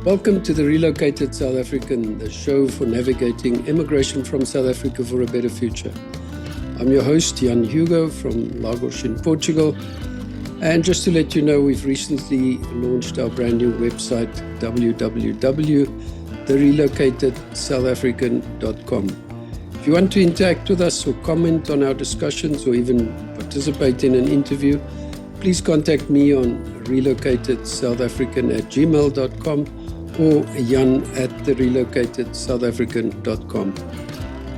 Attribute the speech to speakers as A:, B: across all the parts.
A: Welcome to the Relocated South African, the show for navigating immigration from South Africa for a better future. I'm your host, Jan Hugo from Lagos in Portugal. And just to let you know, we've recently launched our brand new website, www.therelocatedSouthAfrican.com. If you want to interact with us or comment on our discussions or even participate in an interview, please contact me on relocatedSouthAfrican@gmail.com or jan@therelocatedSouthAfrican.com.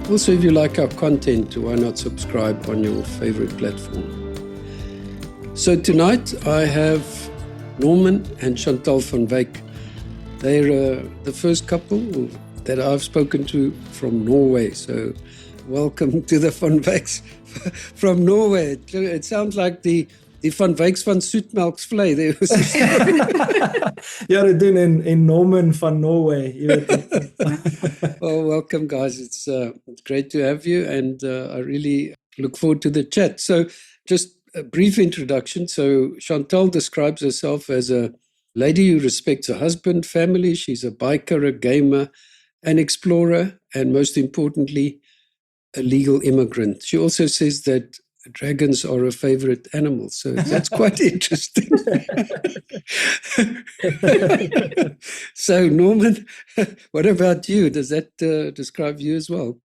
A: Also, if you like our content, why not subscribe on your favorite platform? So tonight I have Norman and Chantal van Wyk. They're the first couple that I've spoken to from Norway. So welcome to the Van Wyks from Norway. It sounds like the Van Wyks van Soetmelksvlei.
B: Ja, they doen in Norman van Norway.
A: Well, welcome, guys. It's great to have you, and I really look forward to the chat. So just a brief introduction. So Chantal describes herself as a lady who respects her husband, family. She's a biker, a gamer, an explorer, and most importantly, a legal immigrant. She also says that dragons are her favorite animal. So that's quite interesting. So Norman, what about you? Does that describe you as well?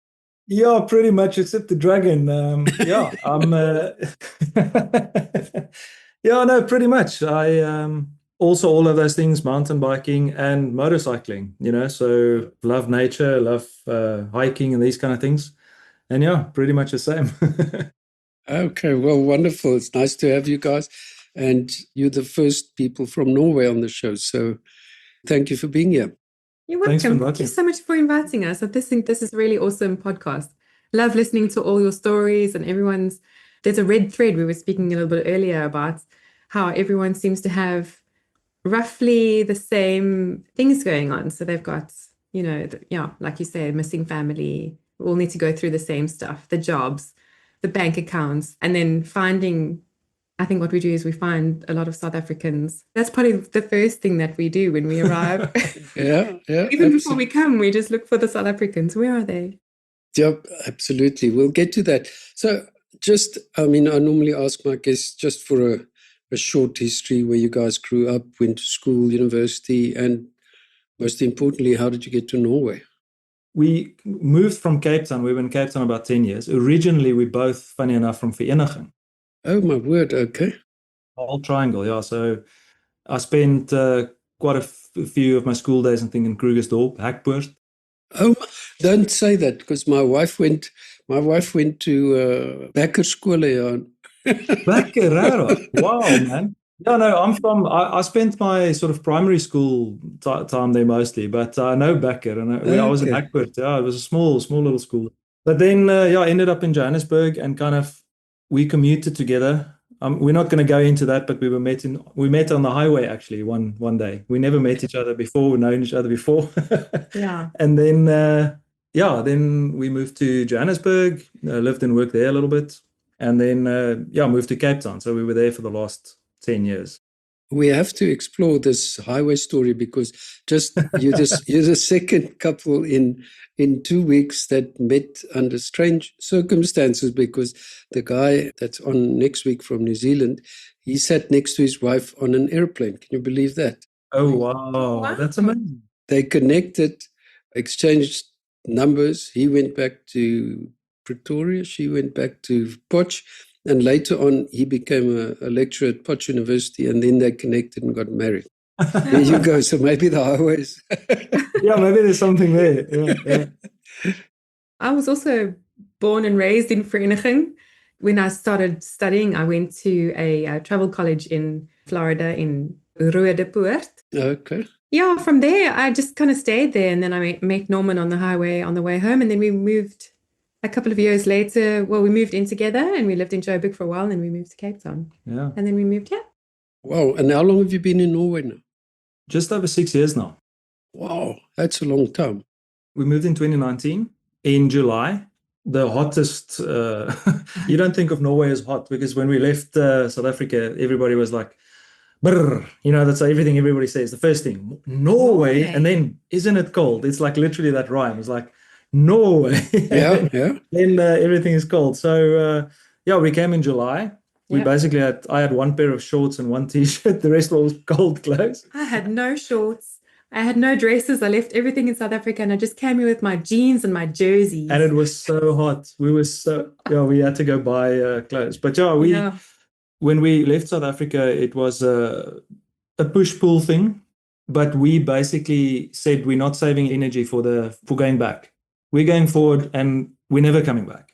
B: Yeah, pretty much, except the dragon. I'm yeah, no, pretty much. I also all of those things, mountain biking and motorcycling, so love nature, love hiking and these kind of things. And yeah, pretty much the same.
A: Okay, well, wonderful. It's nice to have you guys. And you're the first people from Norway on the show. So thank you for being here.
C: You're welcome. Thank you so much for inviting us. I think this is a really awesome podcast. Love listening to all your stories and everyone's. There's a red thread. We were speaking a little bit earlier about how everyone seems to have roughly the same things going on. So they've got, like you said, missing family. We all need to go through the same stuff, the jobs, the bank accounts, and then finding. I think what we do is we find a lot of South Africans. That's probably the first thing that we do when we arrive.
A: Yeah.
C: Even before we come, we just look for the South Africans. Where are they?
A: Yep, absolutely. We'll get to that. So I normally ask my guests just for a short history where you guys grew up, went to school, university, and most importantly, how did you get to Norway?
B: We moved from Cape Town. We were in Cape Town about 10 years. Originally, we both, funny enough, from Yearning.
A: Oh, my word. Okay.
B: Whole triangle, yeah. So I spent quite a few of my school days, I think, in Krugersdorp, Hackpoort.
A: Oh, don't say that, because my wife went to Bakkerskole.
B: Bakker, wow, man. Yeah, no, I spent my sort of primary school time there mostly, but I know Bakker, and I was in Hackpoort. Yeah, it was a small little school. But then, I ended up in Johannesburg and kind of, we commuted together. We're not going to go into that, but we met on the highway actually one day. We never met each other before, we've known each other before.
C: Yeah.
B: And then then we moved to Johannesburg, lived and worked there a little bit, and then moved to Cape Town. So we were there for the last 10 years.
A: We have to explore this highway story because you're the second couple in 2 weeks that met under strange circumstances, because the guy that's on next week from New Zealand, he sat next to his wife on an airplane. Can you believe that?
B: Oh, wow. That's amazing.
A: They connected, exchanged numbers. He went back to Pretoria. She went back to Potch. And later on, he became a lecturer at Potch University, and then they connected and got married. There you go. So maybe the highways.
B: Yeah, maybe there's something there. Yeah.
C: I was also born and raised in Vereniging. When I started studying, I went to a travel college in Florida in Ruedepoort.
A: Okay.
C: Yeah, from there, I just kind of stayed there. And then I met Norman on the highway on the way home. And then we moved a couple of years later. Well, we moved in together and we lived in Joburg for a while. And then we moved to Cape Town.
B: Yeah.
C: And then we moved here.
A: Wow. And how long have you been in Norway now?
B: Just over 6 years now.
A: Wow. That's a long time.
B: We moved in 2019 in July. The hottest, you don't think of Norway as hot, because when we left South Africa, everybody was like, Brr, that's everything everybody says. The first thing, Norway, and then isn't it cold? It's like literally that rhyme. It's like Norway.
A: Yeah, yeah.
B: Then everything is cold. So we came in July. We basically I had one pair of shorts and one t-shirt. The rest was cold clothes.
C: I had no shorts. I had no dresses. I left everything in South Africa and I just came here with my jeans and my jerseys.
B: And it was so hot. We had to go buy clothes. But when we left South Africa, it was a push-pull thing. But we basically said we're not saving energy for going back. We're going forward and we're never coming back.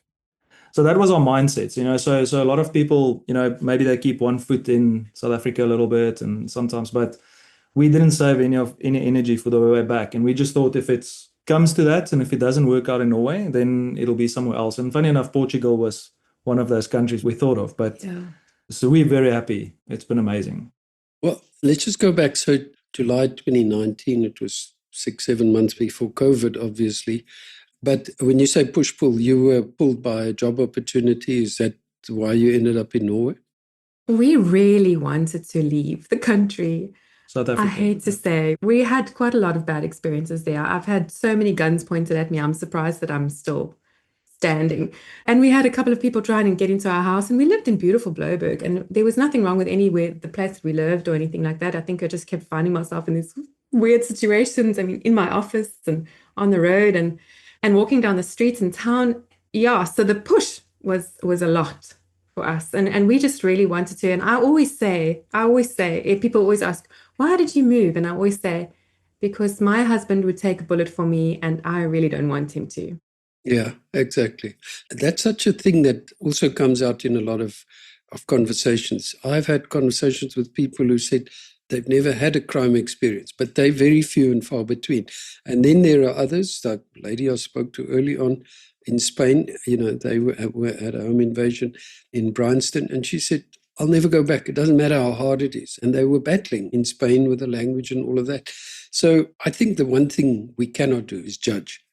B: So that was our mindset, So a lot of people, maybe they keep one foot in South Africa a little bit, and sometimes, but we didn't save any energy for the way back, and we just thought if it comes to that, and if it doesn't work out in Norway, then it'll be somewhere else. And funny enough, Portugal was one of those countries we thought of, but so we're very happy. It's been amazing.
A: Well, let's just go back. So July 2019, it was 6-7 months before COVID, obviously. But when you say push-pull, you were pulled by a job opportunity. Is that why you ended up in Norway?
C: We really wanted to leave the country.
B: South Africa.
C: I hate to say, we had quite a lot of bad experiences there. I've had so many guns pointed at me. I'm surprised that I'm still standing. And we had a couple of people trying to get into our house, and we lived in beautiful Bloberg, and there was nothing wrong with the place that we lived or anything like that. I think I just kept finding myself in these weird situations. I mean, in my office and on the road and walking down the streets in town. Yeah, so the push was a lot for us. And we just really wanted to. And I always say, people always ask, why did you move? And I always say, because my husband would take a bullet for me and I really don't want him to.
A: Yeah, exactly. That's such a thing that also comes out in a lot of conversations. I've had conversations with people who said they've never had a crime experience, but they're very few and far between. And then there are others, like the lady I spoke to early on in Spain, they were at a home invasion in Bryanston, and she said, I'll never go back. It doesn't matter how hard it is. And they were battling in Spain with the language and all of that. So I think the one thing we cannot do is judge,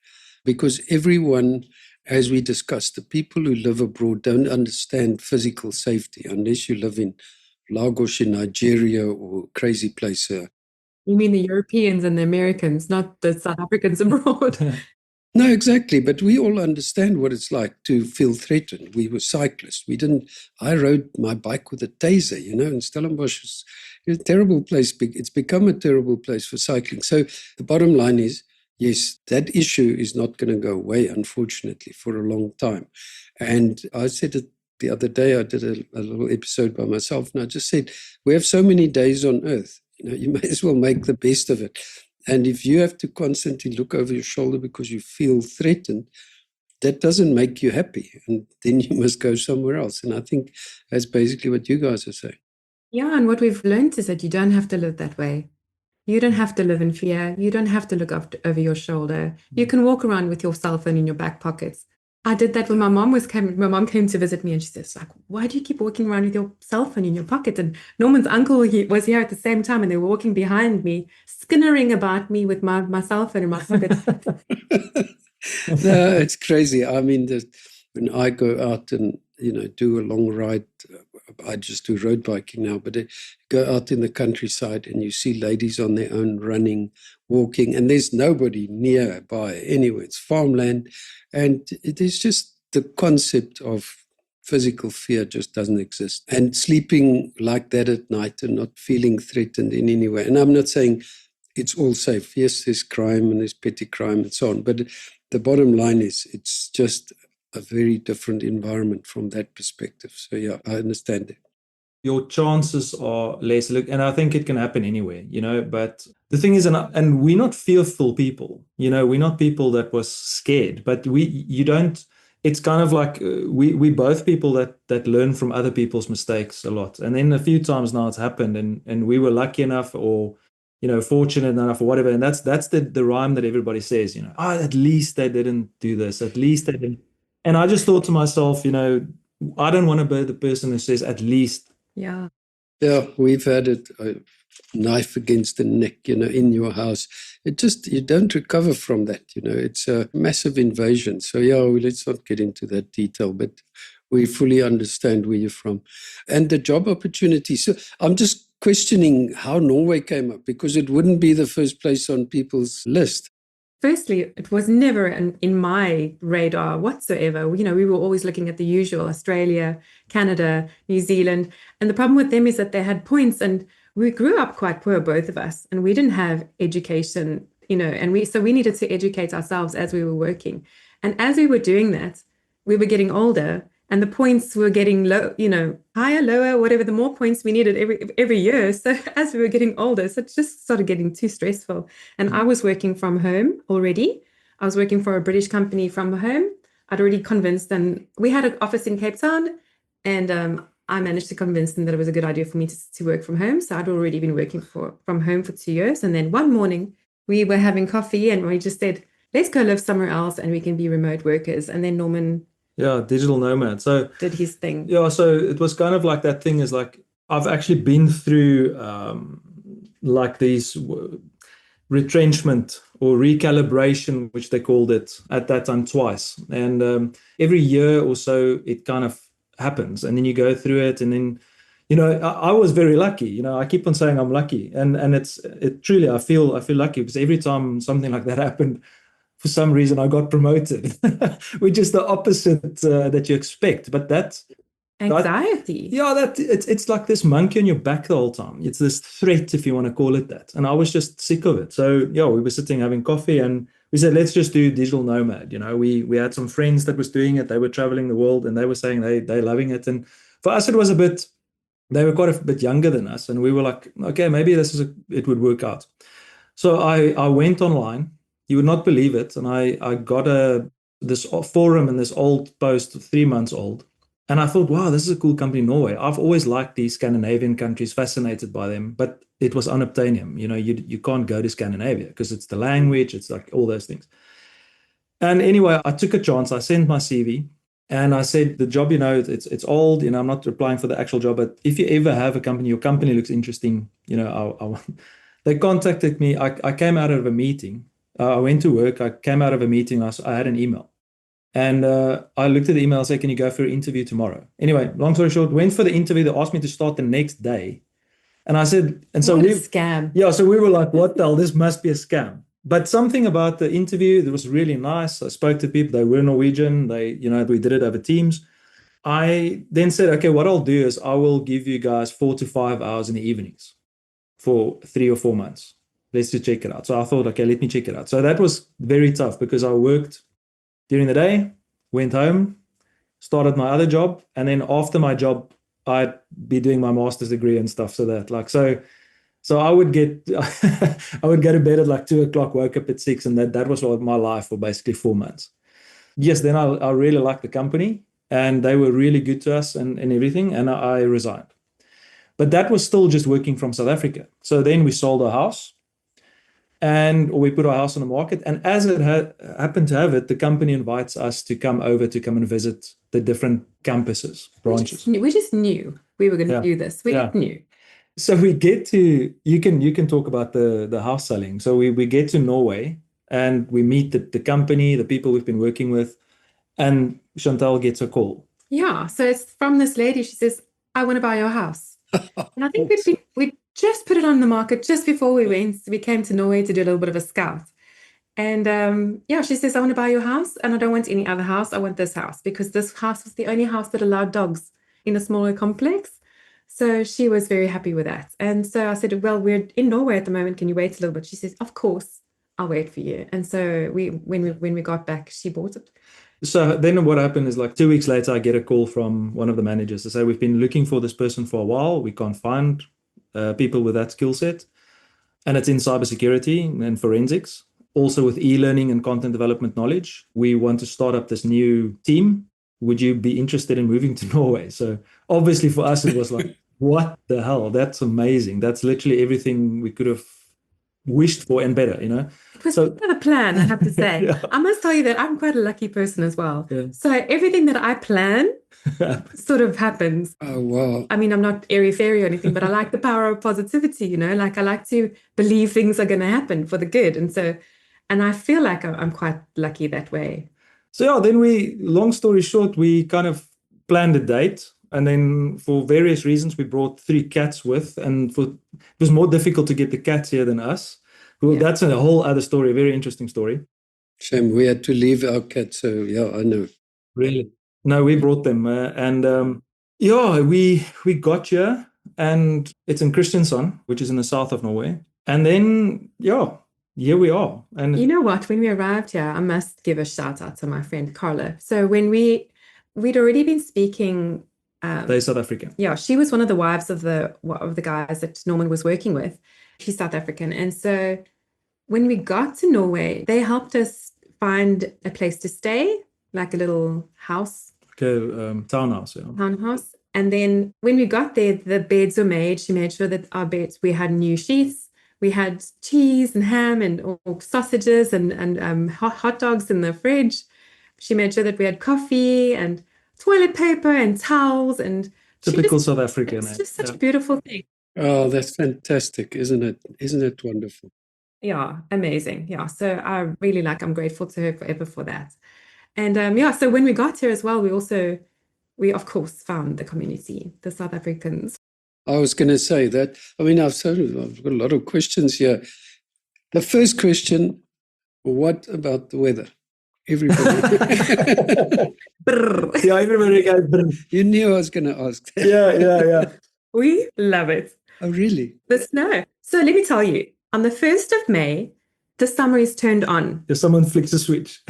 A: because everyone, as we discussed, the people who live abroad don't understand physical safety unless you live in Lagos in Nigeria or crazy place.
C: You mean the Europeans and the Americans, not the South Africans abroad?
A: No, exactly. But we all understand what it's like to feel threatened. We were cyclists. I rode my bike with a taser, and Stellenbosch is a terrible place. It's become a terrible place for cycling. So the bottom line is, yes, that issue is not going to go away, unfortunately, for a long time. And I said it the other day. I did a little episode by myself, and I just said, we have so many days on earth. You may as well make the best of it. And if you have to constantly look over your shoulder because you feel threatened, that doesn't make you happy. And then you must go somewhere else. And I think that's basically what you guys are saying.
C: Yeah, and what we've learned is that you don't have to live that way. You don't have to live in fear. You don't have to look over your shoulder. You can walk around with your cell phone in your back pockets. I did that when my mom came to visit me, and she says, like, why do you keep walking around with your cell phone in your pocket? And Norman's uncle was here at the same time, and they were walking behind me, skinnering about me with my cell phone in my pocket.
A: No, it's crazy. I mean, when I go out and do a long ride, I just do road biking now, but go out in the countryside and you see ladies on their own running, walking, and there's nobody nearby anywhere. It's farmland, and it is just the concept of physical fear just doesn't exist. And sleeping like that at night and not feeling threatened in any way. And I'm not saying it's all safe. Yes, there's crime and there's petty crime and so on, but the bottom line is it's just a very different environment from that perspective. So yeah, I understand it.
B: Your chances are less. Look, and I think it can happen anywhere, but the thing is, and we're not fearful people, we're not people that was scared, but it's kind of like we both people that learn from other people's mistakes a lot. And then a few times now it's happened and we were lucky enough or fortunate enough or whatever. And that's the rhyme that everybody says, at least they didn't do this, at least they didn't. And I just thought to myself, I don't want to be the person who says at least.
C: Yeah.
A: Yeah, we've had it, a knife against the neck, in your house. You don't recover from that, It's a massive invasion. So yeah, let's not get into that detail, but we fully understand where you're from. And the job opportunity. So I'm just questioning how Norway came up, because it wouldn't be the first place on people's list.
C: Firstly, it was never in my radar whatsoever. We were always looking at the usual: Australia, Canada, New Zealand. And the problem with them is that they had points, and we grew up quite poor, both of us, and we didn't have education, and we needed to educate ourselves as we were working. And as we were doing that, we were getting older, and the points were getting low, higher, lower, whatever, the more points we needed every year. So as we were getting older, so it just started getting too stressful. And I was working from home already. I was working for a British company from home. I'd already convinced them. We had an office in Cape Town, and I managed to convince them that it was a good idea for me to work from home. So I'd already been working from home for 2 years. And then one morning we were having coffee and we just said, let's go live somewhere else and we can be remote workers. And then Norman
B: digital nomad. So
C: did his thing.
B: Yeah, so it was kind of like that thing is like, I've actually been through like these retrenchment or recalibration, which they called it at that time, twice. And every year or so, it kind of happens. And then you go through it. And then, I was very lucky. I keep on saying I'm lucky. And it truly, I feel lucky, because every time something like that happened, for some reason, I got promoted, which is the opposite that you expect. But that's
C: anxiety.
B: It's like this monkey on your back the whole time. It's this threat, if you want to call it that. And I was just sick of it. So we were sitting having coffee, and we said, let's just do digital nomad. We had some friends that was doing it. They were traveling the world, and they were saying they're loving it. And for us, it was they were quite a bit younger than us, and we were like, okay, maybe it would work out. So I went online. You would not believe it. And I got this forum and this old post, 3 months old. And I thought, wow, this is a cool company, Norway. I've always liked these Scandinavian countries, fascinated by them, but it was unobtainium. You can't go to Scandinavia because it's the language, it's like all those things. And anyway, I took a chance. I sent my CV and I said, the job, it's old, I'm not applying for the actual job, but if you ever have a company, your company looks interesting, they contacted me. I came out of a meeting. I went to work. I came out of a meeting. I had an email. And I looked at the email and said, can you go for an interview tomorrow? Anyway, long story short, went for the interview. They asked me to start the next day. And I said, and so
C: what a scam.
B: Yeah, so we were like, what the hell? This must be a scam. But something about the interview that was really nice. I spoke to people. They were Norwegian. We did it over Teams. I then said, okay, what I'll do is I will give you guys 4 to 5 hours in the evenings for 3 or 4 months. Let's just check it out. So I thought, okay, let me check it out. So that was very tough because I worked during the day, went home, started my other job. And then after my job, I'd be doing my master's degree and stuff. So I would get, I would go to bed at like 2:00, woke up at 6. And that was my life for basically 4 months. Yes, then I really liked the company and they were really good to us and everything. And I resigned. But that was still just working from South Africa. So then we sold our house. And we put our house on the market. And as it happened to have it, the company invites us to come and visit the different campuses, branches.
C: We just knew we were going to do this. We knew.
B: So we get to, you can talk about the house selling. So we get to Norway and we meet the company, the people we've been working with, and Chantal gets a call.
C: Yeah. So it's from this lady. She says, I want to buy your house. And I think we just put it on the market just before we came to Norway to do a little bit of a scout. And she says, I want to buy your house and I don't want any other house. I want this house because this house was the only house that allowed dogs in a smaller complex. So she was very happy with that. And so I said, well, we're in Norway at the moment. Can you wait a little bit? She says, of course, I'll wait for you. And so when we got back, she bought it.
B: So then what happened is like 2 weeks later, I get a call from one of the managers to say, we've been looking for this person for a while. We can't find people with that skill set. And it's in cybersecurity and forensics, also with e-learning and content development knowledge. We want to start up this new team. Would you be interested in moving to Norway? So obviously for us, it was like, what the hell? That's amazing. That's literally everything we could have wished for and better,
C: It was the plan, I have to say. Yeah. I must tell you that I'm quite a lucky person as well. Yeah. So everything that I plan sort of happens.
A: Oh, wow.
C: I mean, I'm not airy-fairy or anything, but I like the power of positivity, like I like to believe things are going to happen for the good. And I feel like I'm quite lucky that way.
B: So then long story short, we kind of planned a date And then for various reasons, we brought 3 cats with, and it was more difficult to get the cats here than us. Well, that's a whole other story, a very interesting story.
A: Shame we had to leave our cats, so yeah, I know.
B: Really? No, we brought them. We got here, and it's in Kristiansand, which is in the south of Norway. And then, here we are. And
C: you know what? When we arrived here, I must give a shout out to my friend Carla. So when we'd already been speaking.
B: They're South African.
C: Yeah, she was one of the wives of the guys that Norman was working with. She's South African. And so when we got to Norway, they helped us find a place to stay, like a little house.
B: Like a townhouse, yeah.
C: Townhouse. And then when we got there, the beds were made. She made sure that our beds, we had new sheets. We had cheese and ham and or sausages and hot dogs in the fridge. She made sure that we had coffee and toilet paper and towels, and
B: typical South African.
C: It's just such a beautiful thing.
A: Oh, that's fantastic, isn't it? Isn't it wonderful?
C: Yeah, amazing. Yeah, so I'm grateful to her forever for that. And so when we got here as well, we of course found the community, the South Africans.
A: I was going to say that. I mean, I've got a lot of questions here. The first question: what about the weather? Everybody.
B: Everybody goes brr.
A: You knew I was going to ask that.
B: Yeah.
C: We love it.
A: Oh, really?
C: The snow. So let me tell you, on the 1st of May, the summer is turned on.
B: If someone flicks a switch.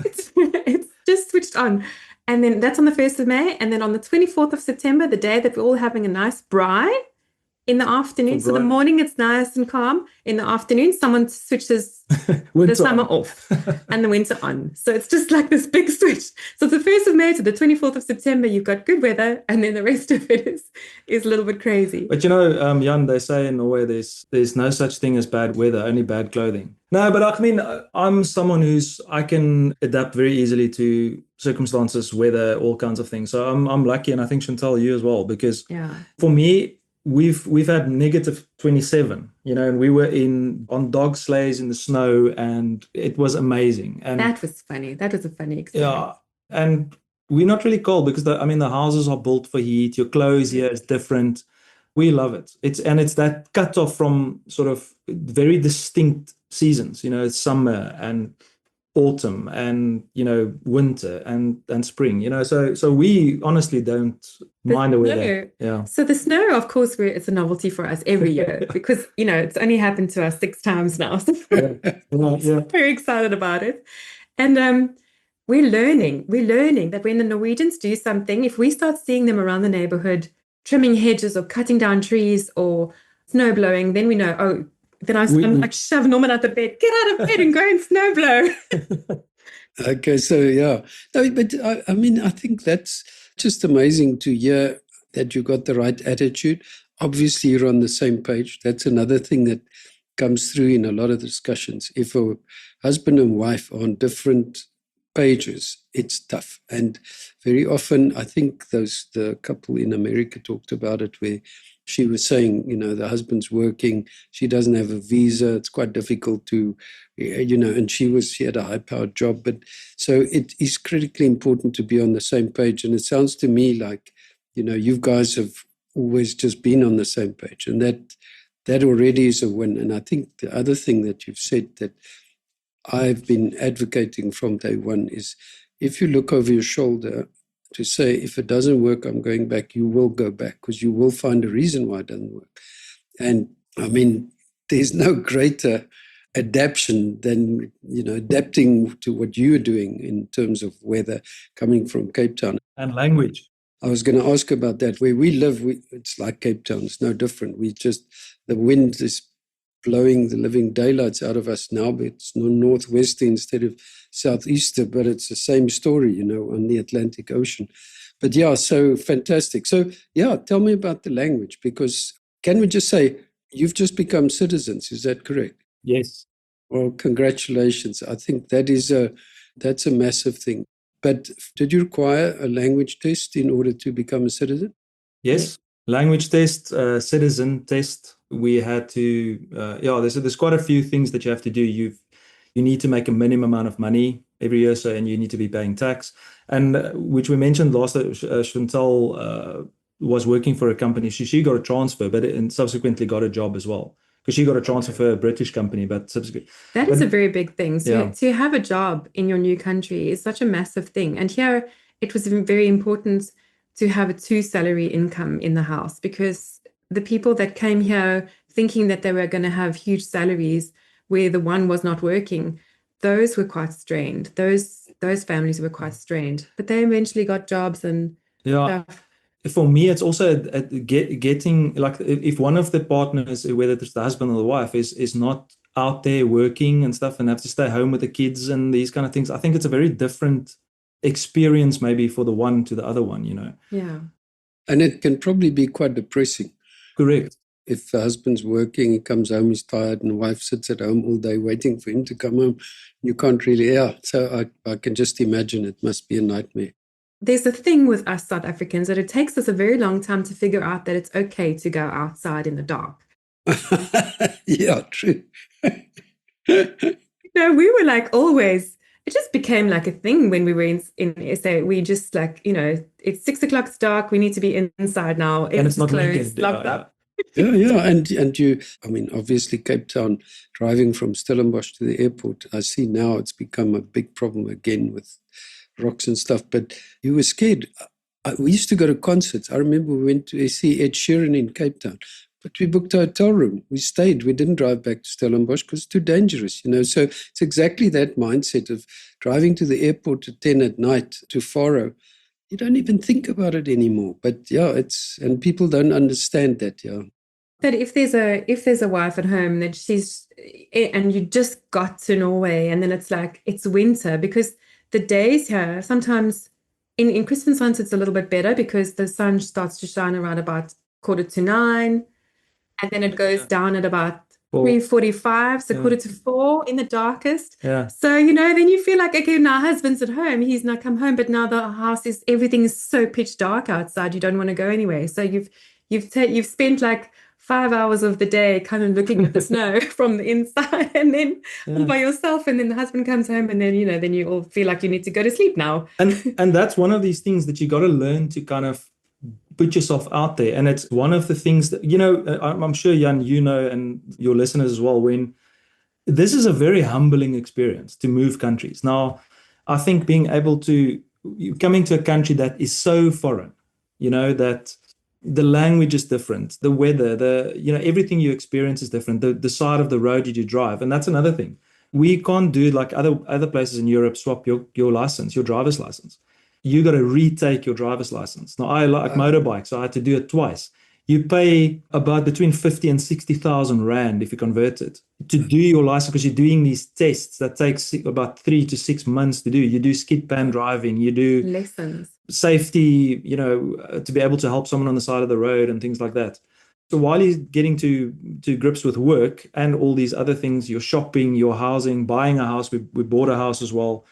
C: it's just switched on. And then that's on the 1st of May. And then on the 24th of September, the day that we're all having a nice braai, in the afternoon. So the morning it's nice and calm. In the afternoon, someone switches the summer off and the winter on. So it's just like this big switch. So it's the 1st of May to the 24th of September, you've got good weather, and then the rest of it is a little bit crazy.
B: But Jan, they say in Norway there's no such thing as bad weather, only bad clothing. No, but I mean, I'm someone I can adapt very easily to circumstances, weather, all kinds of things. So I'm lucky, and I think Chantal, you as well, because for me, we've had negative 27, and we were on dog sleighs in the snow, and it was amazing. And
C: that was funny. That was a funny experience.
B: Yeah, and we're not really cold because the houses are built for heat. Your clothes here is different. We love it. It's that cut off from sort of very distinct seasons. It's summer and autumn and winter and spring. So we honestly don't mind the weather. Yeah.
C: So the snow, of course, it's a novelty for us every year because it's only happened to us 6 times now. So we're very excited about it, and we're learning that when the Norwegians do something, if we start seeing them around the neighborhood trimming hedges or cutting down trees or snow blowing, then we know, then I'm like, shove Norman out the bed, get out of bed and go and snow blow.
A: Okay, so yeah. No, but I mean, I think that's just amazing to hear that you got the right attitude. Obviously, you're on the same page. That's another thing that comes through in a lot of discussions. If a husband and wife are on different pages, it's tough. And very often, I think the couple in America talked about it, where she was saying, the husband's working, she doesn't have a visa, it's quite difficult to, and she had a high-powered job. But so it is critically important to be on the same page. And it sounds to me like, you guys have always just been on the same page. And that already is a win. And I think the other thing that you've said that I've been advocating from day one is if you look over your shoulder to say, if it doesn't work, I'm going back, you will go back because you will find a reason why it doesn't work. And I mean, there's no greater adaptation than, adapting to what you're doing in terms of weather coming from Cape Town.
B: And language.
A: I was going to ask about that. Where we live, it's like Cape Town. It's no different. The wind is blowing the living daylights out of us now, but it's northwester instead of southeaster, but it's the same story, on the Atlantic Ocean. But yeah, so fantastic. So yeah, tell me about the language, because can we just say you've just become citizens? Is that correct?
B: Yes.
A: Well, congratulations. I think that's a massive thing. But did you require a language test in order to become a citizen?
B: Yes. Language test, citizen test. We had to, there's quite a few things that you have to do. You need to make a minimum amount of money every year, so, and you need to be paying tax. And which we mentioned last, Chantal was working for a company. She got a transfer, and subsequently got a job as well, because she got a transfer for a British company. But subsequently,
C: that is a very big thing. So
B: yeah.
C: to have a job in your new country is such a massive thing. And here it was very important to have a 2-salary income in the house, because the people that came here thinking that they were going to have huge salaries where the one was not working, those were quite strained. Those families were quite strained, but they eventually got jobs and stuff.
B: For me, it's also getting, like, if one of the partners, whether it's the husband or the wife, is not out there working and stuff and have to stay home with the kids and these kind of things, I think it's a very different experience maybe for the one to the other one,
C: Yeah.
A: And it can probably be quite depressing.
B: Correct.
A: If the husband's working, he comes home, he's tired, and the wife sits at home all day waiting for him to come home. You can't really, so I can just imagine it must be a nightmare.
C: There's a thing with us South Africans that it takes us a very long time to figure out that it's okay to go outside in the dark.
A: Yeah, true.
C: We were like always, it just became like a thing when we were in SA. We just like, it's 6 o'clock, it's dark, we need to be inside now.
B: And it's not
C: closed, locked up.
A: Yeah. And you, obviously Cape Town, driving from Stellenbosch to the airport, I see now it's become a big problem again with rocks and stuff, but you were scared. We used to go to concerts. I remember we went to see Ed Sheeran in Cape Town, but we booked a hotel room. We stayed. We didn't drive back to Stellenbosch because it's too dangerous, So it's exactly that mindset of driving to the airport at 10 at night to Faro. You don't even think about it anymore. But and people don't understand that,
C: But if there's a wife at home that and you just got to Norway and then it's like, it's winter, because the days here, sometimes in Christmas months, it's a little bit better because the sun starts to shine around about 9:15, and then it goes down at about 3:45, so 3:45 in the darkest.
B: Yeah.
C: So, then you feel like, okay, now husband's at home, he's not come home, but now the house everything is so pitch dark outside, you don't want to go anywhere. So you've spent like 5 hours of the day kind of looking at the snow from the inside, and then all by yourself, and then the husband comes home, and then then you all feel like you need to go to sleep now.
B: And that's one of these things that you got to learn to kind of put yourself out there. And it's one of the things that I'm sure, Jan, and your listeners as well, when this is a very humbling experience to move countries. Now, I think being able to coming to a country that is so foreign, that the language is different, the weather, everything you experience is different, the side of the road that you drive. And that's another thing. We can't do like other places in Europe, swap your license, your driver's license. You got to retake your driver's license. Now, I like motorbikes, so I had to do it twice. You pay about between 50 and 60,000 Rand if you convert it to do your license, because you're doing these tests that takes about 3 to 6 months to do. You do skid pan driving, you do
C: lessons,
B: safety, to be able to help someone on the side of the road and things like that. So while you're getting to grips with work and all these other things, your shopping, your housing, buying a house, we bought a house as well,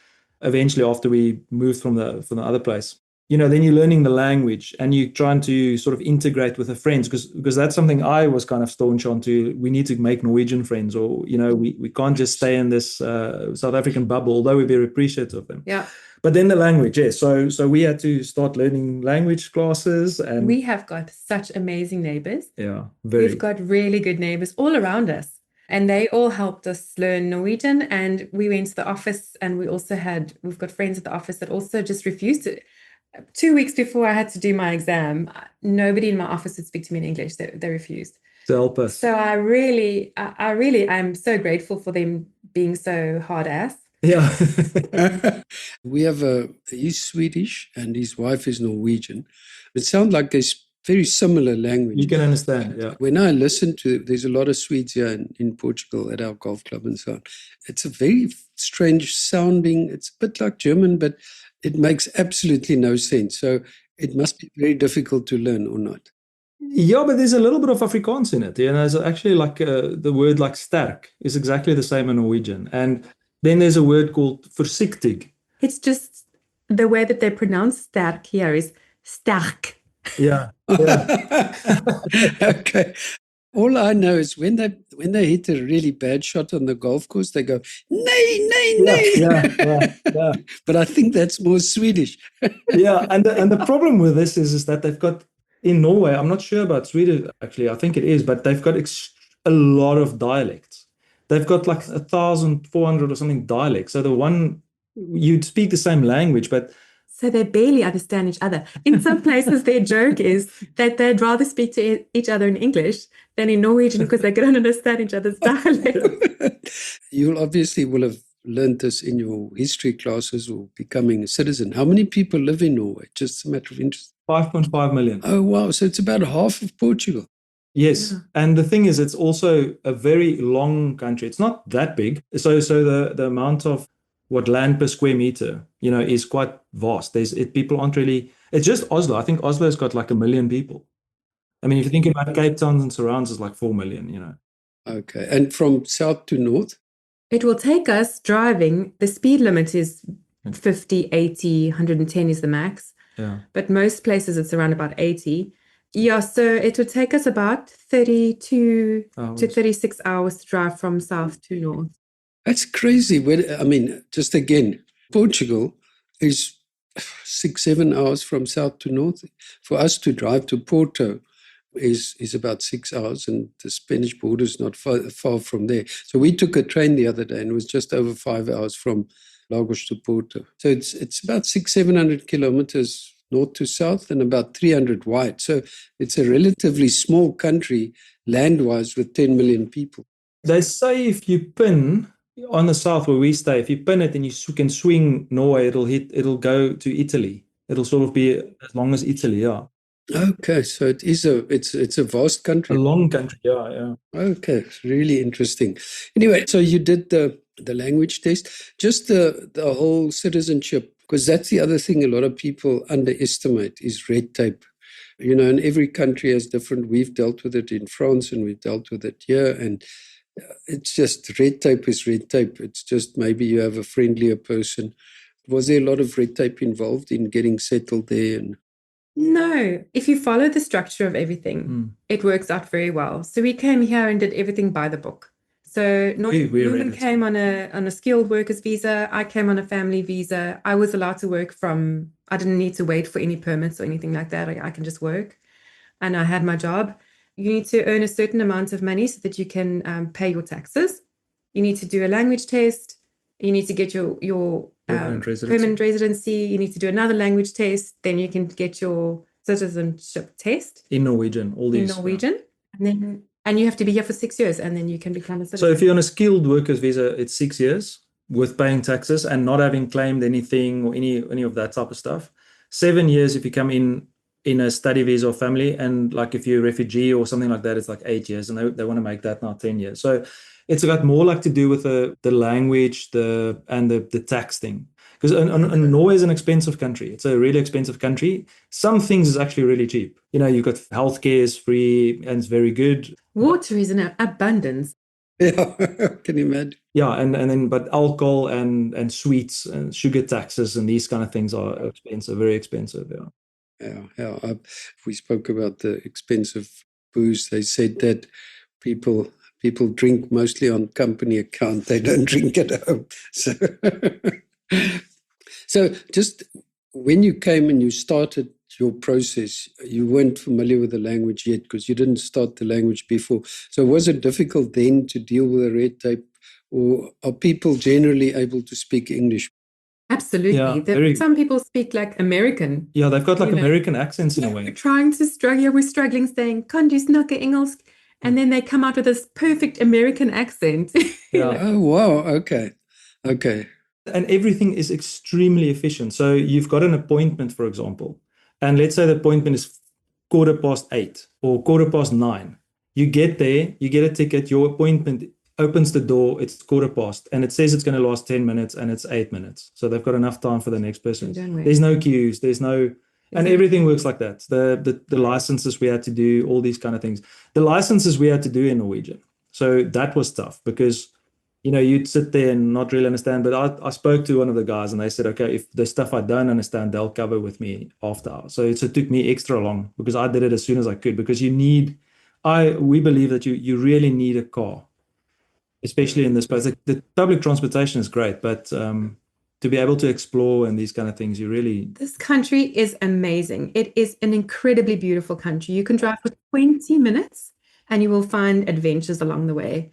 B: eventually after we moved from the other place. Then you're learning the language and you're trying to sort of integrate with the friends, because that's something I was kind of staunch on to. We need to make Norwegian friends, or, we can't just stay in this South African bubble, although we're very appreciative of them.
C: Yeah.
B: But then the language, yes. So we had to start learning language classes. And
C: we have got such amazing neighbors.
B: Yeah,
C: we've got really good neighbors all around us. And they all helped us learn Norwegian. And we went to the office, and we've got friends at the office that also just refused to. 2 weeks before I had to do my exam, nobody in my office would speak to me in English. They refused
B: to help us.
C: So I really am so grateful for them being so hard ass.
B: Yeah.
A: We have he's Swedish and his wife is Norwegian. It sounds like there's very similar language.
B: You can understand, yeah.
A: When I listen to, there's a lot of Swedes here in Portugal at our golf club and so on. It's a very strange sounding, it's a bit like German, but it makes absolutely no sense. So it must be very difficult to learn, or not?
B: Yeah, but there's a little bit of Afrikaans in it. There's actually like the word like sterk is exactly the same in Norwegian. And then there's a word called voorzichtig.
C: It's just the way that they pronounce sterk here is sterk.
B: Yeah.
A: Okay. All I know is when they hit a really bad shot on the golf course, they go, nay, nay, nay.
B: Yeah.
A: But I think that's more Swedish.
B: Yeah, and the problem with this is that they've got, in Norway, I'm not sure about Sweden, actually, I think it is, but they've got a lot of dialects. They've got like 1,400 or something dialects. So you'd speak the same language, but
C: so they barely understand each other. In some places, their joke is that they'd rather speak to each other in English than in Norwegian because they don't understand each other's dialect.
A: You obviously will have learned this in your history classes or becoming a citizen. How many people live in Norway? Just a matter of interest.
B: 5.5 million.
A: Oh, wow. So it's about half of Portugal.
B: Yes. Yeah. And the thing is, it's also a very long country. It's not that big. So the amount of land per square meter, is quite vast. People aren't really, it's just Oslo. I think Oslo's got like 1 million people. I mean, if you think about Cape Town and surrounds, it's like 4 million,
A: Okay. And from south to north?
C: It will take us driving. The speed limit is 50, 80, 110 is the max.
B: Yeah.
C: But most places it's around about 80. Yeah, so it would take us about 32 to 36 hours to drive from south to north.
A: That's crazy. I mean, just again, Portugal is 6-7 hours from south to north. For us to drive to Porto is about 6 hours, and the Spanish border is not far from there. So we took a train the other day, and it was just over 5 hours from Lagos to Porto. So it's about 600-700 kilometers north to south and about 300 wide. So it's a relatively small country land-wise with 10 million people.
B: They say if you pin on the south where we stay, if you pin it and you can swing Norway, it'll go to Italy. It'll sort of be as long as Italy, yeah.
A: Okay, so it's a vast country.
B: A long country, yeah.
A: Okay, it's really interesting. Anyway, so you did the language test, just the whole citizenship, because that's the other thing a lot of people underestimate is red tape. And every country has different. We've dealt with it in France and we've dealt with it here, and it's just red tape is red tape. It's just maybe you have a friendlier person. Was there a lot of red tape involved in getting settled there?
C: No, if you follow the structure of everything, it works out very well. So we came here and did everything by the book. So Norman came on a skilled workers visa. I came on a family visa. I was allowed to work I didn't need to wait for any permits or anything like that. I can just work. And I had my job. You need to earn a certain amount of money so that you can pay your taxes. You need to do a language test. You need to get your permanent residency. You need to do another language test. Then you can get your citizenship test.
B: In Norwegian, all these.
C: In Norwegian. And you have to be here for 6 years and then you can become a citizen.
B: So if you're on a skilled workers visa, it's 6 years with paying taxes and not having claimed anything or any of that type of stuff. 7 years if you come in a study visa or family, and like if you're a refugee or something like that, it's like 8 years, and they want to make that now 10 years. So it's got more like to do with the language and the tax thing. Because Norway is an expensive country. It's a really expensive country. Some things is actually really cheap. You've got healthcare is free and it's very good.
C: Water is in abundance.
A: Yeah, can you imagine?
B: Yeah, and then but alcohol and sweets and sugar taxes and these kind of things are expensive, very expensive.
A: Yeah. We spoke about the expensive booze. They said that people drink mostly on company account. They don't drink at home. So just when you came and you started your process, you weren't familiar with the language yet because you didn't start the language before. So was it difficult then to deal with the red tape, or are people generally able to speak English?
C: Absolutely.
B: Yeah,
C: some people speak like American.
B: Yeah, they've got like American accents in a way.
C: We're struggling saying, kan du snakke engelsk? And then they come out with this perfect American accent.
B: Yeah.
A: Oh, wow. Okay.
B: And everything is extremely efficient. So you've got an appointment, for example, and let's say the appointment is 8:15 or 9:15. You get there, you get a ticket, your appointment opens the door, it's 8:15, and it says it's going to last 10 minutes and it's 8 minutes. So they've got enough time for the next person. There's no queues, and everything works like that. The licenses we had to do, all these kind of things. The licenses we had to do in Norwegian. So that was tough because you'd sit there and not really understand. But I spoke to one of the guys and they said, okay, if the stuff I don't understand, they'll cover with me after hours. So it took me extra long because I did it as soon as I could, because you need we believe that you really need a car, especially in this place. The public transportation is great, but to be able to explore and these kind of things,
C: This country is amazing. It is an incredibly beautiful country. You can drive for 20 minutes and you will find adventures along the way.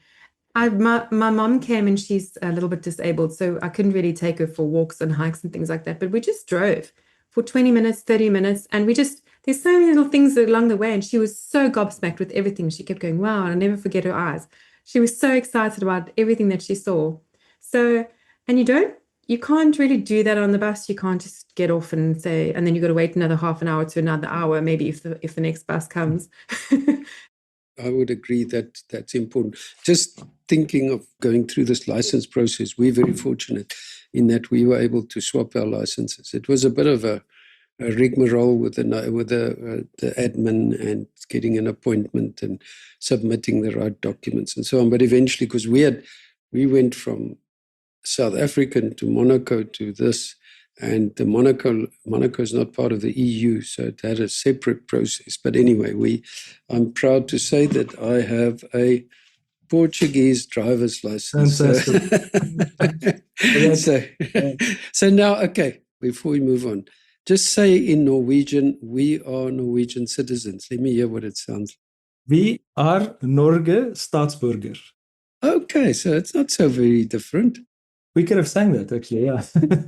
C: My mom came and she's a little bit disabled, so I couldn't really take her for walks and hikes and things like that. But we just drove for 20 minutes, 30 minutes, and there's so many little things along the way. And she was so gobsmacked with everything. She kept going, wow, I'll never forget her eyes. She was so excited about everything that she saw. So, and you can't really do that on the bus. You can't just get off and say, and then you've got to wait another half an hour to another hour, maybe if the next bus comes.
A: I would agree that that's important. Just thinking of going through this license process, we're very fortunate in that we were able to swap our licenses. It was a bit of a rigmarole with the admin and getting an appointment and submitting the right documents and so on. But eventually, because we went from South African to Monaco to this, and the Monaco is not part of the EU, so it had a separate process. But anyway, I'm proud to say that I have a Portuguese driver's license. So now, okay, before we move on, just say in Norwegian, we are Norwegian citizens. Let me hear what it sounds like.
B: We are Norge statsborger.
A: Okay, so it's not so very different.
B: We could have sang that, actually, yeah.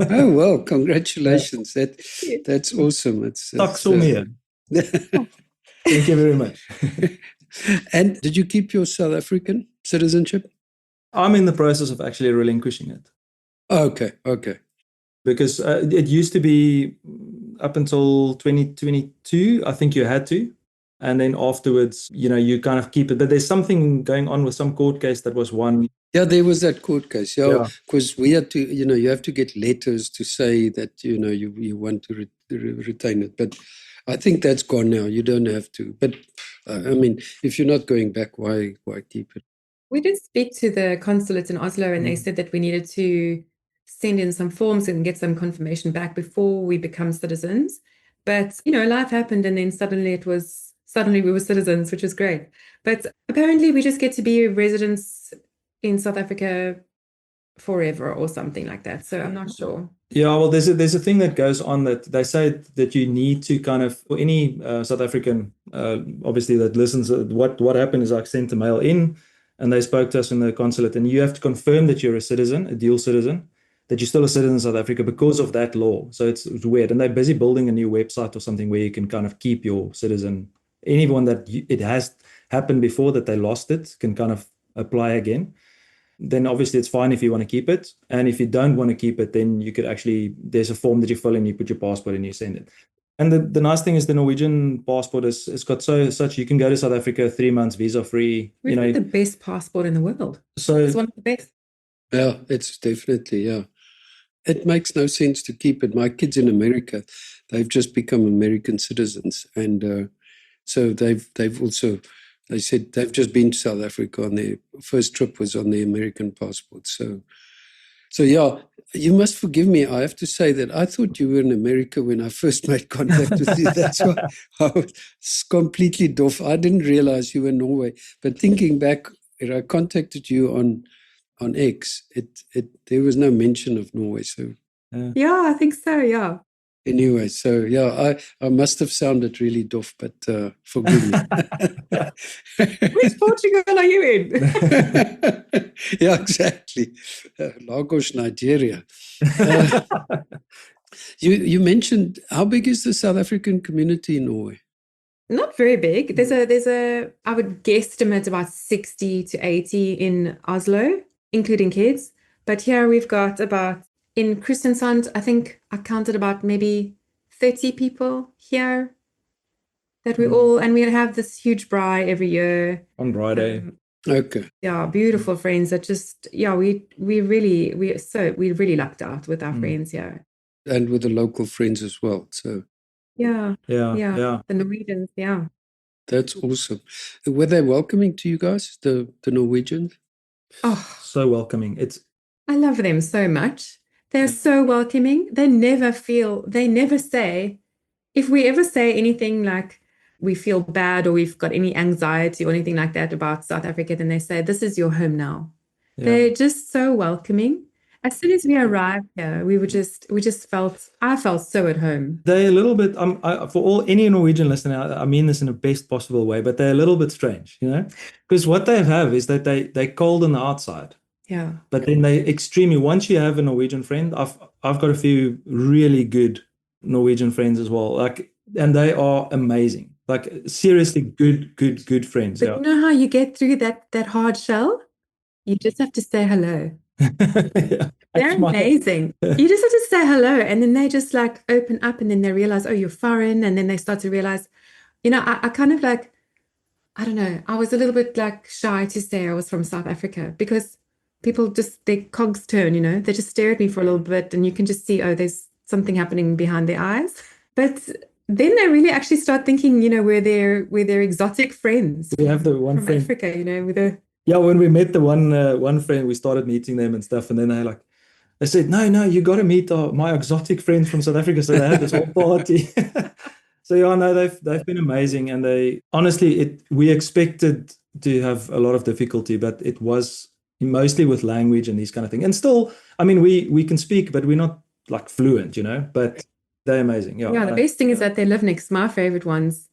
A: Oh, well, congratulations.
B: Yeah.
A: That's awesome.
B: Tack så mycket. Thank you very much.
A: And did you keep your South African citizenship?
B: I'm in the process of actually relinquishing it.
A: Okay.
B: Because it used to be up until 2022, I think you had to. And then afterwards, you kind of keep it. But there's something going on with some court case that was won.
A: Yeah, there was that court case. Yeah, because we had to, you have to get letters to say that, you want to retain it. But I think that's gone now. You don't have to. But I mean, if you're not going back, why keep it?
C: We did speak to the consulate in Oslo, and they said that we needed to send in some forms and get some confirmation back before we become citizens. But, life happened, and then suddenly we were citizens, which was great. But apparently we just get to be residents in South Africa forever or something like that. So I'm not sure.
B: Yeah, well, there's a thing that goes on that they say that you need to kind of, for any South African, obviously, that listens, what happened is I sent a mail in and they spoke to us in the consulate, and you have to confirm that you're a citizen, a dual citizen, that you're still a citizen in South Africa because of that law. So it's weird. And they're busy building a new website or something where you can kind of keep your citizen. Anyone that it has happened before that they lost it can kind of apply again. Then obviously it's fine if you want to keep it. And if you don't want to keep it, then you could actually, there's a form that you fill in, you put your passport and you send it. And the nice thing is the Norwegian passport it's got such you can go to South Africa 3 months visa free.
C: We've got the best passport in the world.
B: So
C: it's one of the best.
A: Yeah, it's definitely, yeah. It makes no sense to keep it. My kids in America, they've just become American citizens, and so they said they've just been to South Africa on their first trip was on the American passport. So yeah, you must forgive me. I have to say that I thought you were in America when I first made contact with you. That's why I was completely doff. I didn't realize you were in Norway. But thinking back, when I contacted you on X, there was no mention of Norway. So
C: yeah, I think so. Yeah.
A: Anyway, so yeah, I must have sounded really doff, but forgive me.
C: Which Portugal are you in?
A: Yeah, exactly. Lagos, Nigeria. You mentioned, how big is the South African community in Norway?
C: Not very big. There's a I would guesstimate about 60 to 80 in Oslo, including kids. But here we've got in Kristiansand, I think I counted about maybe 30 people here that we all, and we have this huge braai every year.
B: On Friday.
A: Okay.
C: Yeah, beautiful friends that just, we really lucked out with our friends here.
A: And with the local friends as well. So
C: yeah.
B: The
C: Norwegians, yeah.
A: That's awesome. Were they welcoming to you guys, the Norwegians?
C: Oh,
B: so welcoming.
C: I love them so much. They're so welcoming. They never say, if we ever say anything like, we feel bad or we've got any anxiety or anything like that about South Africa, then they say, this is your home now.
B: Yeah.
C: They're just so welcoming. As soon as we arrived here, I felt so at home.
B: They're a little bit, for any Norwegian listener, I mean this in the best possible way, but they're a little bit strange, because what they have is that they're cold on the outside.
C: Yeah.
B: But then they extremely, once you have a Norwegian friend, I've got a few really good Norwegian friends as well. And they are amazing. Like seriously good friends.
C: But you know how you get through that hard shell? You just have to say hello.
B: Yeah,
C: they're amazing. You just have to say hello, and then they just like open up, and then they realize, oh, you're foreign, and then they start to realize, I kind of like, I don't know, I was a little bit like shy to say I was from South Africa because people just, their cogs turn, they just stare at me for a little bit, and you can just see, oh, there's something happening behind their eyes. But then they really actually start thinking, we're their exotic friends.
B: We have the one
C: from
B: friend.
C: Africa, with a.
B: Yeah, when we met the one friend, we started meeting them and stuff, and then they said, no, you got to meet my exotic friends from South Africa. So they had this whole party. So yeah, no, they've been amazing, and they honestly, we expected to have a lot of difficulty, but it was mostly with language and these kind of things. And still, I mean, we can speak, but we're not like fluent, but they're amazing. Yeah.
C: Yeah, the best thing is that they live next. My favorite ones,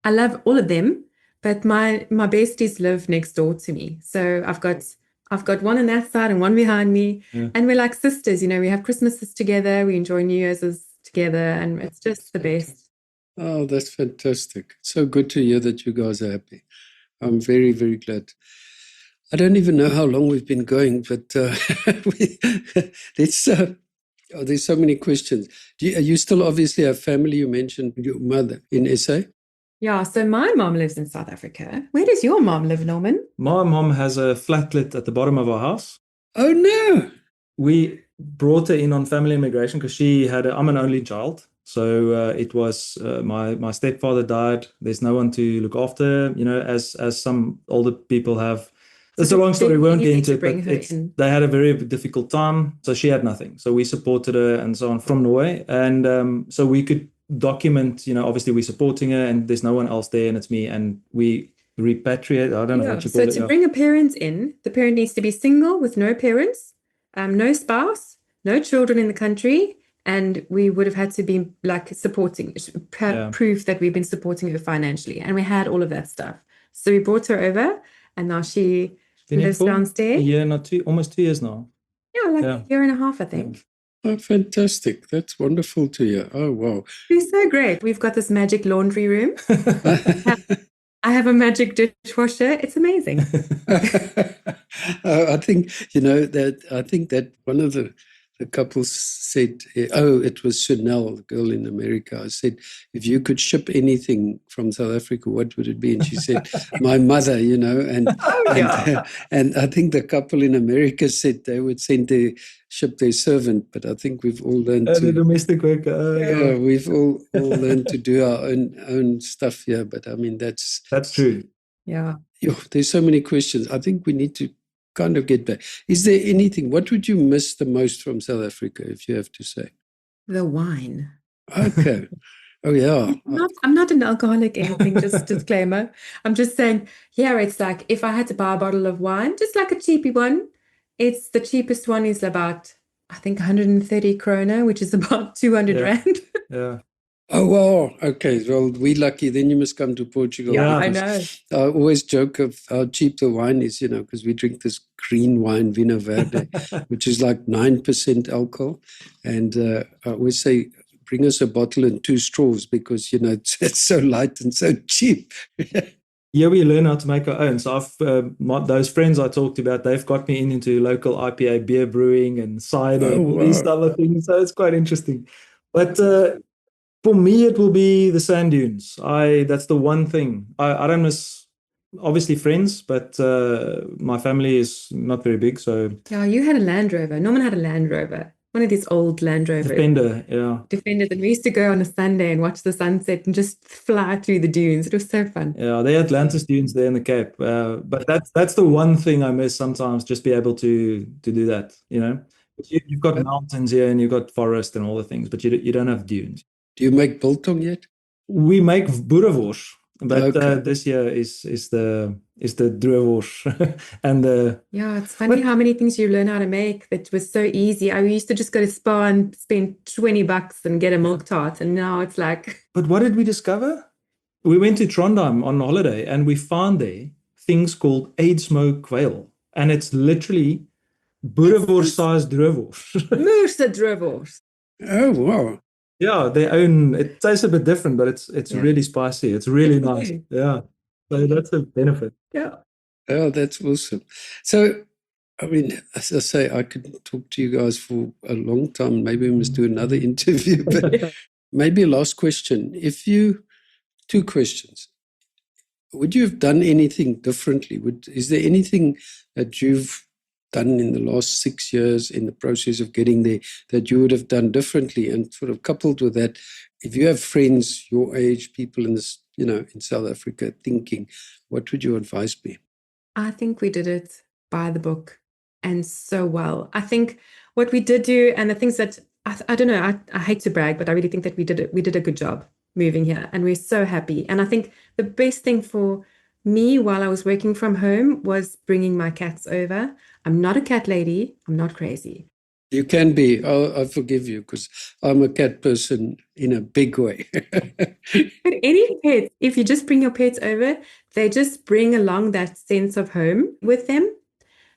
C: I love all of them. But my besties live next door to me. So I've got one on that side and one behind me. Yeah. And we're like sisters, we have Christmases together, we enjoy New Year's together, and it's just the best.
A: Oh, that's fantastic. So good to hear that you guys are happy. I'm very, very glad. I don't even know how long we've been going, but there's so many questions. You still obviously have family. You mentioned your mother in SA.
C: Yeah, so my mom lives in South Africa. Where does your mom live, Norman?
B: My mom has a flatlet at the bottom of our house.
A: Oh, no.
B: We brought her in on family immigration because I'm an only child. So it was my stepfather died. There's no one to look after, as some older people have. It's a long story. We won't get into it, but they had a very difficult time. So she had nothing. So we supported her and so on from Norway. And so we could document, obviously we're supporting her and there's no one else there and it's me, and we repatriate. I don't know what you call it.
C: So to bring a parent in, the parent needs to be single with no parents, no spouse, no children in the country, and we would have had to be like supporting, proof that we've been supporting her financially, and we had all of that stuff. So we brought her over, and now she lives downstairs.
B: Almost 2 years now.
C: Yeah, a year and a half, I think.
A: Yeah. Oh, fantastic. That's wonderful to hear. Oh, wow.
C: It's so great. We've got this magic laundry room. I have a magic dishwasher. It's amazing.
A: I think, that one of the couples said, it was Chanel, the girl in America. I said, if you could ship anything from South Africa, what would it be? And she said, my mother, and I think the couple in America said they would ship their servant, but I think we've all learned
B: the domestic worker.
A: We've all learned to do our own stuff here. But I mean, that's
B: true.
C: Yeah.
A: There's so many questions. I think we need to kind of get back. Is there anything, what would you miss the most from South Africa, if you have to say?
C: The wine.
A: Okay. Oh, yeah.
C: I'm not an alcoholic, anything, just disclaimer. I'm just saying, it's like if I had to buy a bottle of wine, just like a cheapy one, the cheapest one is about, I think, 130 krona, which is about 200 rand.
B: Yeah.
A: Oh, wow. Okay. Well, we're lucky. Then you must come to Portugal.
C: Yeah, I know.
A: I always joke of how cheap the wine is, because we drink this green wine, Vino Verde, which is like 9% alcohol. And I always say, bring us a bottle and 2 straws because, it's so light and so cheap.
B: Yeah, we learn how to make our own. So I've those friends I talked about, they've got me into local IPA beer brewing and cider and these type of things. So it's quite interesting. But for me, it will be the sand dunes. That's the one thing. I don't miss, obviously, friends, but my family is not very big. So
C: yeah, you had a Land Rover. Norman had a Land Rover. One of these old Land Rovers.
B: Defender, yeah.
C: Defender. And we used to go on a Sunday and watch the sunset and just fly through the dunes. It was so fun.
B: Yeah, the Atlantis dunes there in the Cape. But that's the one thing I miss sometimes, just be able to do that, You've got mountains here and you've got forest and all the things, but you don't have dunes.
A: Do you make biltong yet?
B: We make boerewors, but
A: Okay.
B: this year is the droewors and the.
C: Yeah, it's funny how many things you learn how to make that was so easy. I used to just go to Spa and spend $20 and get a milk tart, and now it's like.
B: But what did we discover? We went to Trondheim on holiday and we found there things called Aidsmo quail, and it's literally boerewors-sized droewors.
C: Moose the dribbles.
A: Oh, wow.
B: Yeah, their own. It tastes a bit different, but it's really spicy. It's really nice. Yeah, so that's a benefit.
C: Yeah.
A: Oh, that's awesome. So, I mean, as I say, I could talk to you guys for a long time. Maybe we must do another interview. But maybe a last question. Two questions. Would you have done anything differently? Is there anything that you've done in the last 6 years in the process of getting there that you would have done differently? And sort of coupled with that, if you have friends your age, people in this, in South Africa thinking, what would your advice be?
C: I think we did it by the book and so well. I think what we did do, and the things that I don't know, I hate to brag, but I really think that we did a good job moving here, and we're so happy. And I think the best thing for me while I was working from home was bringing my cats over. I'm not a cat lady. I'm not crazy.
A: You can be. I forgive you because I'm a cat person in a big way.
C: But any pets, if you just bring your pets over, they just bring along that sense of home with them.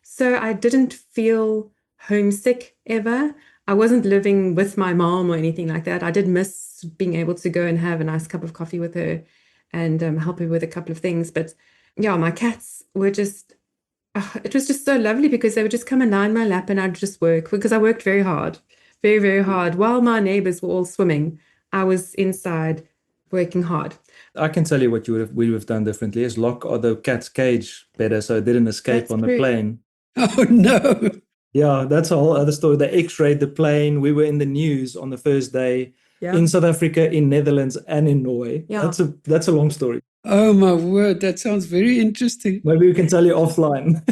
C: So I didn't feel homesick ever. I wasn't living with my mom or anything like that. I did miss being able to go and have a nice cup of coffee with her and help her with a couple of things. But yeah, my cats were just, it was just so lovely because they would just come and lie in my lap and I'd just work because I worked very hard, very, very hard. While my neighbors were all swimming, I was inside working hard.
B: I can tell you what we would have done differently is lock the cat's cage better so it didn't escape on the plane.
A: Oh, no.
B: Yeah, that's a whole other story. They x-rayed the plane. We were in the news on the first day in South Africa, in Netherlands, and in Norway.
C: Yeah.
B: That's a long story.
A: Oh, my word. That sounds very interesting.
B: Maybe we can tell you offline.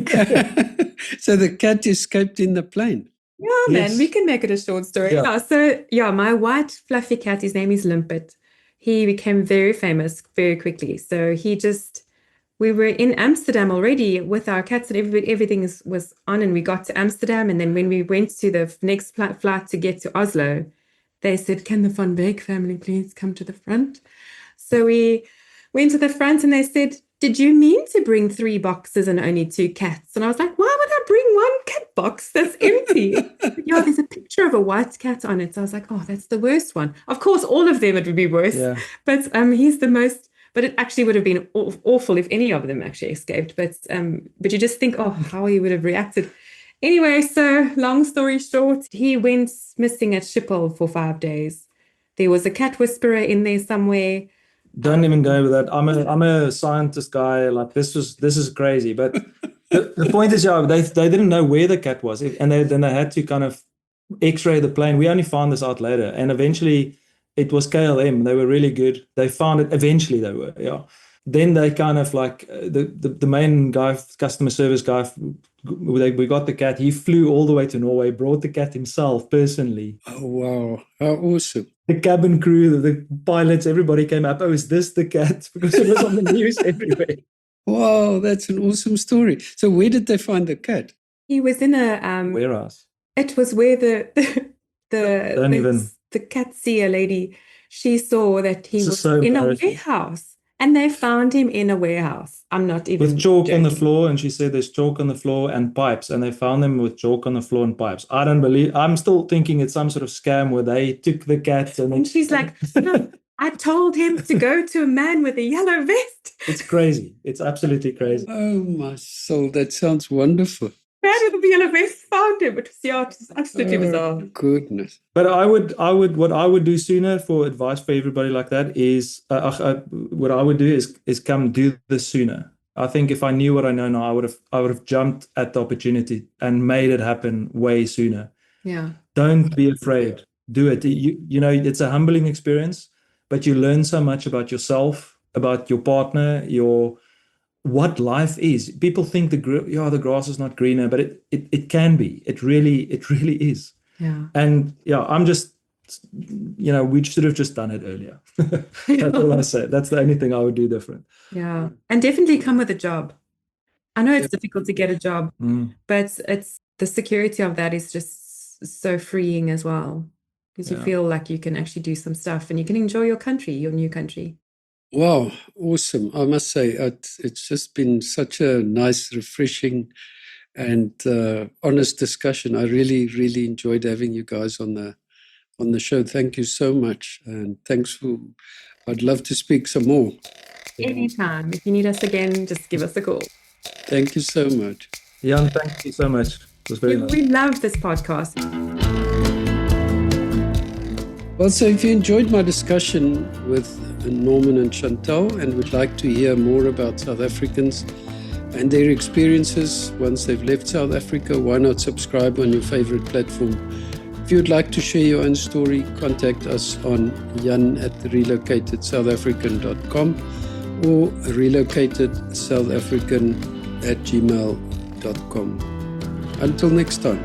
A: So the cat escaped in the plane.
C: Yeah, man, we can make it a short story.
B: Yeah.
C: So my white fluffy cat, his name is Limpet. He became very famous very quickly. So we were in Amsterdam already with our cats and everything was on, and we got to Amsterdam. And then when we went to the next flight to get to Oslo, they said, "Can the Van Wyk family please come to the front?" So we went to the front and they said, "Did you mean to bring 3 boxes and only 2 cats?" And I was like, "Why would I bring 1 cat box that's empty?" Yeah, there's a picture of a white cat on it. So I was like, "Oh, that's the worst one." Of course, all of them it would be worse.
B: Yeah.
C: But he's the most. But it actually would have been awful if any of them actually escaped. But you just think, oh, how he would have reacted. Anyway, so long story short, he went missing at Schiphol for 5 days. There was a cat whisperer in there somewhere.
B: Don't even go with that. I'm a scientist guy. Like this is crazy. But the point is, they didn't know where the cat was, and then they had to kind of x-ray the plane. We only found this out later, and eventually it was KLM. They were really good. They found it. Eventually they were, yeah. Then they kind of like the main guy, customer service guy, we got the cat. He flew all the way to Norway, brought the cat himself personally.
A: Oh, wow. How awesome.
B: The cabin crew, the pilots, everybody came up. Oh, is this the cat? Because it was on the news everywhere.
A: Wow, that's an awesome story. So where did they find the cat?
C: He was in a...
B: warehouse.
C: It was where the cat seer lady, she saw that he was in a warehouse. And they found him in a warehouse. I'm not even
B: with chalk
C: joking.
B: on the floor, and she said there's chalk on the floor and pipes, and they found him with chalk on the floor and pipes. I'm still thinking it's some sort of scam where they took the cat and
C: she's like, "No, I told him to go to a man with a yellow vest."
B: It's crazy. It's absolutely crazy.
A: Oh my soul, that sounds wonderful.
C: Man with a yellow vest found him. It was absolutely bizarre.
A: Goodness.
B: But what I would do sooner for advice for everybody like that is what I would do is come do this sooner. I think if I knew what I know now, I would have jumped at the opportunity and made it happen way sooner.
C: Yeah.
B: Don't be afraid. Do it. You know, it's a humbling experience, but you learn so much about yourself, about your partner, what life is. People think the grass is not greener, but it can be. It really is.
C: Yeah.
B: And I'm just we should have just done it earlier. That's all I say. That's the only thing I would do different.
C: Yeah. And definitely come with a job. I know it's difficult to get a job, but it's the security of that is just so freeing as well, because you feel like you can actually do some stuff and you can enjoy your country, your new country.
A: Wow, awesome. I must say, it's just been such a nice, refreshing and honest discussion. I really, really enjoyed having you guys on the show. Thank you so much. And I'd love to speak some more.
C: Anytime. If you need us again, just give us a call.
A: Thank you so much.
B: Jan, thank you so much. It was very nice.
C: We love this podcast.
A: Well, so if you enjoyed my discussion with Norman and Chantal and would like to hear more about South Africans and their experiences once they've left South Africa, why not subscribe on your favorite platform? If you would like to share your own story, contact us on jan@relocatedSouthAfrican.com or relocatedSouthAfrican@gmail.com. Until next time.